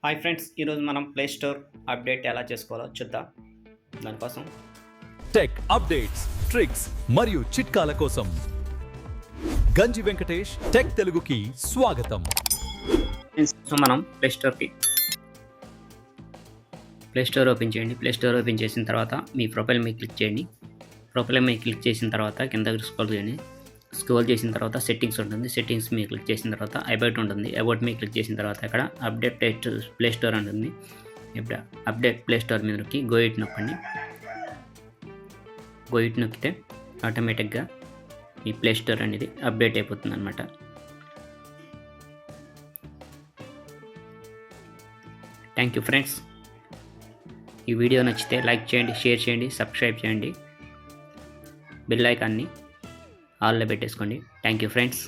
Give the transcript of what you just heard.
Hi friends, ఈరోజు మనం play store update ఎలా చేసుకోవాలో చూద్దాం. దానికోసం టెక్ అప్డేట్స్, ట్రిక్స్ మరియు చిట్కాల కోసం గంజి వెంకటేష్ టెక్ తెలుగుకి స్వాగతం. మనం ప్లే స్టోర్ ఓపెన్ చేయండి. ప్లే స్టోర్ ఓపెన్ చేసిన తర్వాత మీ ప్రొఫైల్ మీద క్లిక్ చేయండి. ప్రొఫైల్ మీద క్లిక్ చేసిన తర్వాత కిందకి స్క్రోల్ చేయండి. స్క్రోల్ చేసిన తర్వాత సెట్టింగ్స్ ఉంటుంది. సెట్టింగ్స్ మీద క్లిక్ చేసిన తర్వాత అబౌట్ ఉంటుంది. అబౌట్ మీద క్లిక్ చేసిన తర్వాత ఇక్కడ అప్డేట్ ప్లే స్టోర్ ఉంటుంది. ఇప్పుడు అప్డేట్ ప్లే స్టోర్ మీద నొక్కి గో ఇట్ నొక్కండి. గో ఇట్ నొక్కితే ఆటోమేటిక్గా మీ ప్లే స్టోర్ అనేది అప్డేట్ అయిపోతుంది అనమాట. Thank you friends. ఈ వీడియో నచ్చితే లైక్ చేయండి, షేర్ చేయండి, సబ్స్క్రైబ్ చేయండి, బెల్ ఐకాన్ని ఆల్లో పెట్టేసుకోండి. Thank you friends.